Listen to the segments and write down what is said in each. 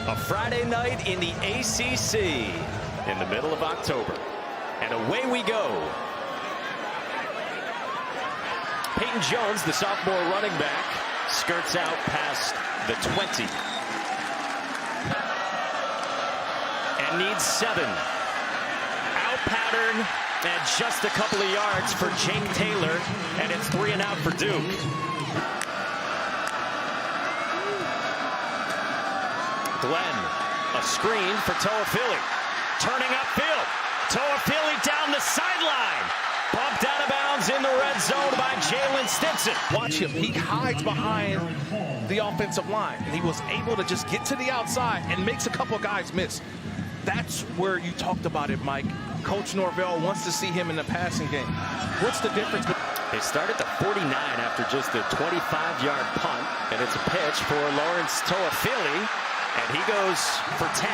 A Friday night in the ACC in the middle of October. And away we go. Peyton Jones, the sophomore running back, skirts out past the 20. And needs 7. Out pattern and just a couple of yards for Jake Taylor. And it's 3 and out for Duke. Glenn, a screen for Toafili. Turning upfield. Toafili down the sideline. Bumped out of bounds in the red zone by Jalen Stinson. Watch him. He hides behind the offensive line. And he was able to just get to the outside and makes a couple guys miss. That's where you talked about it, Mike. Coach Norvell wants to see him in the passing game. What's the difference? They start at the 49 after just a 25-yard punt. And it's a pitch for Lawrence Toafili. And he goes for 10.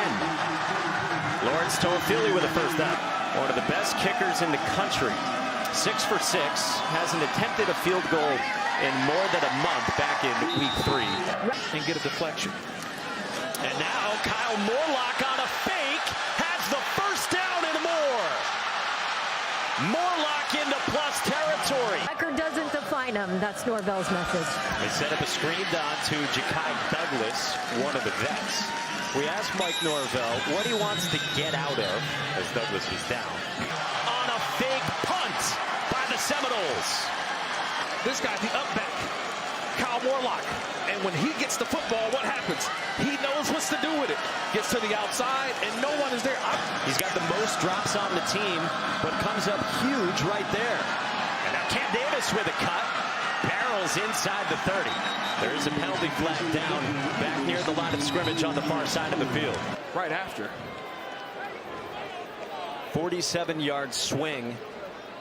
Lawrence Toafili with a first down. One of the best kickers in the country. 6 for 6. Hasn't attempted a field goal in more than a month back in week 3. And get a deflection. And now Kyle Morlock on a fake has the first down and more. Morlock into plus territory. Record doesn't define him. That's Norvell's message. They set up a screen down to Ja'Kai Douglas, one of the vets. We asked Mike Norvell what he wants to get out of as Douglas was down. On a fake punt by the Seminoles. This guy, the up back, Kyle Morlock. And when he gets the football, what happens? He knows what to do with it. Gets to the outside, and no one is there. He's got the most drops on the team, but comes up huge right there. And now Cam Davis with a cut. Barrels inside the 30. There is a penalty flag down back near the line of scrimmage on the far side of the field. Right after. 47-yard swing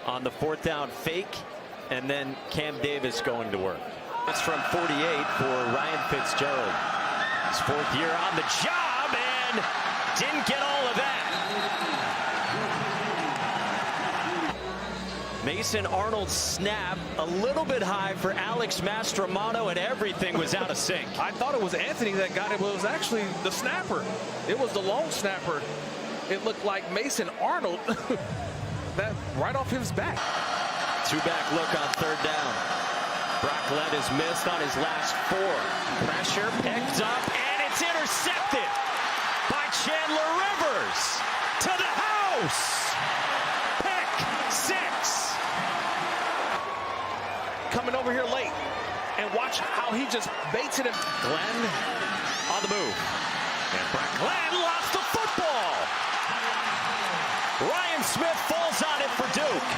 on the 4th down fake, and then Cam Davis going to work. It's from 48 for Ryan Fitzgerald. His 4th year on the job and didn't get all of that. Mason Arnold's snap a little bit high for Alex Mastromano, and everything was out of sync. I thought it was Anthony that got it, but it was actually the snapper. It was the long snapper. It looked like Mason Arnold that right off his back. 2-back look on 3rd down. Brock Glenn has missed on his last 4. Pressure picked up, and it's intercepted by Chandler Rivers to the house. Pick 6. Coming over here late, and watch how he just baits it. Glenn on the move. And Brock Glenn lost the football. Ryan Smith falls on it for Duke.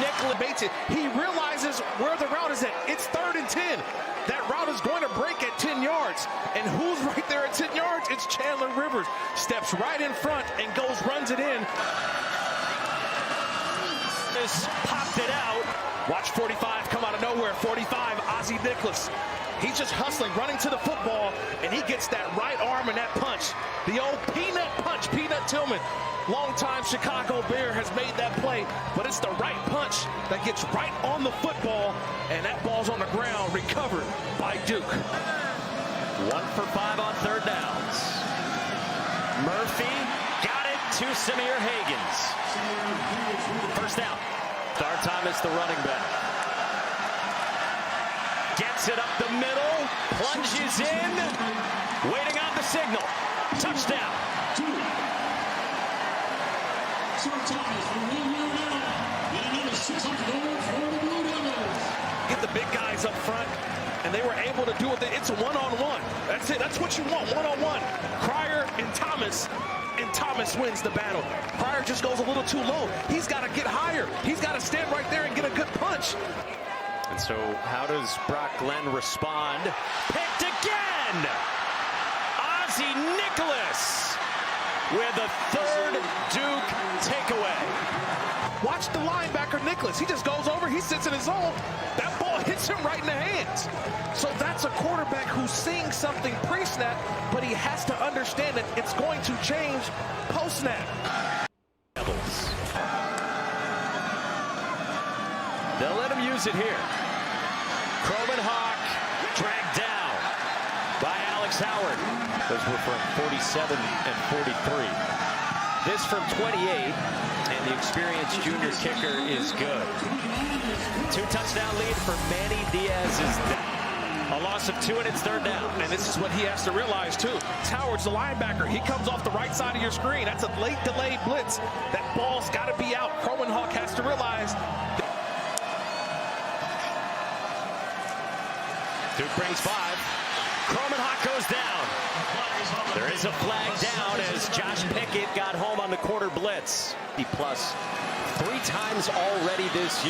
Nicholas baits it. He realizes where the route is at. It's 3rd and 10. That route is going to break at 10 yards. And who's right there at 10 yards? It's Chandler Rivers. Steps right in front and runs it in. Just popped it out. Watch 45 come out of nowhere. 45, Ozzie Nicholas. He's just hustling, running to the football, and he gets that right arm and that punch. The old peanut punch, Peanut Tillman. Longtime Chicago Bear has made that play, but it's the right punch that gets right on the football, and that ball's on the ground, recovered by Duke. 1 for 5 on 3rd downs. Murphy got it to Samir Hagans. First down. Star Thomas, the running back. Gets it up the middle, plunges in, waiting on the signal. Touchdown. Get the big guys up front, and they were able to do it. It's a one-on-one. That's it. That's what you want, one-on-one. Cryer and Thomas wins the battle. Cryer just goes a little too low. He's got to get higher. He's got to stand right there and get a good punch. And so how does Brock Glenn respond? Picked again! Ozzie Nicholas with a 3rd Duke takeaway. Watch the linebacker, Nicholas. He just goes over. He sits in his zone. That ball hits him right in the hands. So that's a quarterback who's seeing something pre-snap, but he has to understand that it's going to change post-snap. They'll let him use it here. Croman Hawk dragged down by Alex Alex Howard. Those were from 47 and 43. This from 28, and the experienced junior kicker is good. 2-touchdown lead for Manny Diaz is down. A loss of 2, and it's third down. And this is what he has to realize, too. Howard's the linebacker. He comes off the right side of your screen. That's a late delayed blitz. That ball's got to be out. Hawk has to realize. Duke brings 5. Hawk goes down. There is a flag down as Josh Pickett got home on the quarter blitz. He plus 3 times already this year.